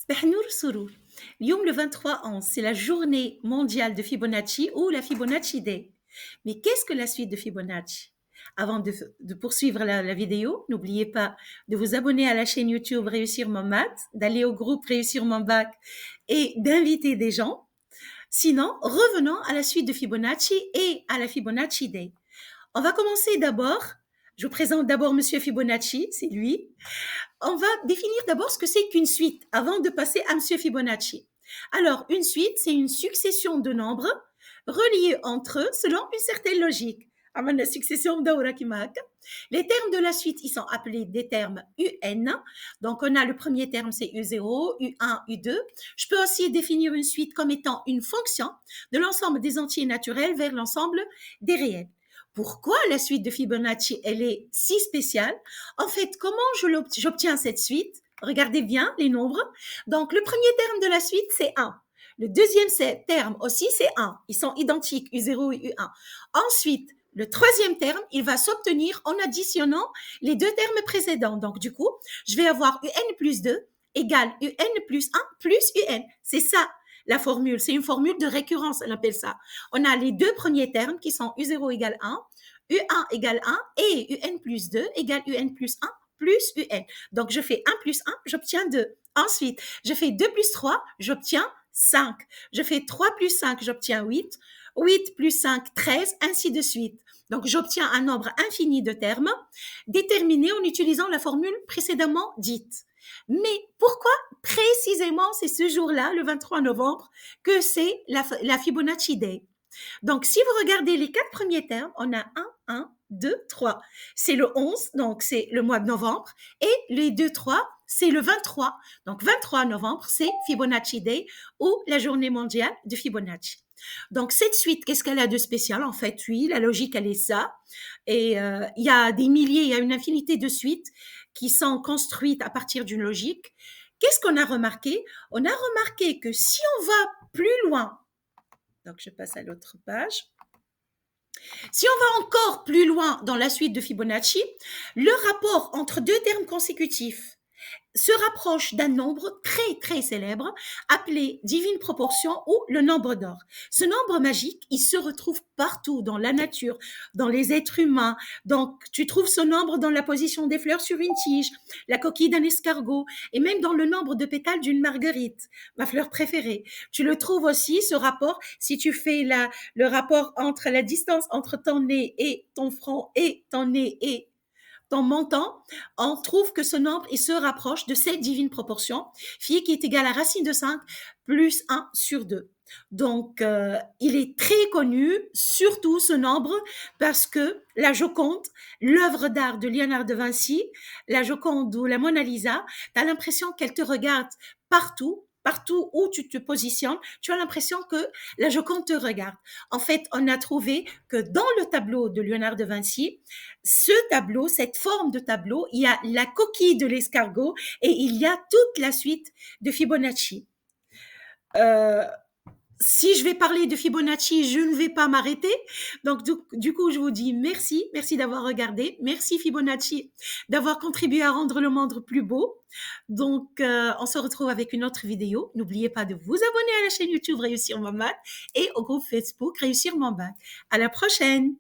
صباح النور والسرور. اليوم le 23/11 c'est la journée mondiale de Fibonacci ou la Fibonacci Day. Mais qu'est-ce que la suite de Fibonacci? Avant de poursuivre la vidéo, n'oubliez pas de vous abonner à la chaîne YouTube Réussir mon maths, d'aller au groupe Réussir mon bac et d'inviter des gens. Sinon, revenons à la suite de Fibonacci et à la Fibonacci Day. On va commencer d'abord. Je vous présente d'abord Monsieur Fibonacci, c'est lui. On va définir d'abord ce que c'est qu'une suite avant de passer à Monsieur Fibonacci. Alors, une suite, c'est une succession de nombres reliés entre eux selon une certaine logique. La succession les termes de la suite, ils sont appelés des termes UN. Donc, on a le premier terme, c'est U0, U1, U2. Je peux aussi définir une suite comme étant une fonction de l'ensemble des entiers naturels vers l'ensemble des réels. Pourquoi la suite de Fibonacci, elle est si spéciale? En fait, comment j'obtiens cette suite? Regardez bien les nombres. Donc, le premier terme de la suite, c'est 1. Le deuxième terme aussi, c'est 1. Ils sont identiques, U0 et U1. Ensuite, le troisième terme, il va s'obtenir en additionnant les deux termes précédents. Donc, du coup, je vais avoir UN plus 2 égale UN plus 1 plus UN. C'est ça la formule. C'est une formule de récurrence, on appelle ça. On a les deux premiers termes qui sont U0 égale 1, U1 égale 1 et UN plus 2 égale UN plus 1 plus UN. Donc, je fais 1 plus 1, j'obtiens 2. Ensuite, je fais 2 plus 3, j'obtiens 5. Je fais 3 plus 5, j'obtiens 8. 8 plus 5, 13, ainsi de suite. Donc, j'obtiens un nombre infini de termes déterminés en utilisant la formule précédemment dite. Mais pourquoi précisément c'est ce jour-là, le 23 novembre, que c'est la Fibonacci Day? Donc, si vous regardez les 4 premiers termes, on a 1, 2, 3. C'est le 11, donc c'est le mois de novembre. Et les 2, 3, c'est le 23. Donc, 23 novembre, c'est Fibonacci Day ou la journée mondiale de Fibonacci. Donc, cette suite, qu'est-ce qu'elle a de spécial? En fait, oui, la logique, elle est ça. Et il y a des milliers, il y a une infinité de suites qui sont construites à partir d'une logique. Qu'est-ce qu'on a remarqué? On a remarqué que si on va plus loin, donc je passe à l'autre page. Si on va encore plus loin dans la suite de Fibonacci, le rapport entre deux termes consécutifs se rapproche d'un nombre très très célèbre appelé divine proportion ou le nombre d'or. Ce nombre magique, il se retrouve partout dans la nature, dans les êtres humains. Donc, tu trouves ce nombre dans la position des fleurs sur une tige, la coquille d'un escargot et même dans le nombre de pétales d'une marguerite, ma fleur préférée. Tu le trouves aussi, ce rapport, si tu fais le rapport entre la distance entre ton nez et ton front et ton nez et ton montant, on trouve que ce nombre, il se rapproche de cette divine proportion, phi qui est égale à racine de 5 plus 1 sur 2. Donc, il est très connu, surtout ce nombre, parce que la Joconde, l'œuvre d'art de Léonard de Vinci, la Joconde ou la Mona Lisa, tu as l'impression qu'elle te regarde partout, partout où tu te positionnes, tu as l'impression que la Joconde te regarde. En fait, on a trouvé que dans le tableau de Léonard de Vinci, ce tableau, cette forme de tableau, il y a la coquille de l'escargot et il y a toute la suite de Fibonacci. Si je vais parler de Fibonacci, je ne vais pas m'arrêter. Donc, du coup, je vous dis merci. Merci d'avoir regardé. Merci Fibonacci d'avoir contribué à rendre le monde plus beau. Donc, on se retrouve avec une autre vidéo. N'oubliez pas de vous abonner à la chaîne YouTube Réussir mon maths et au groupe Facebook Réussir mon bac. À la prochaine!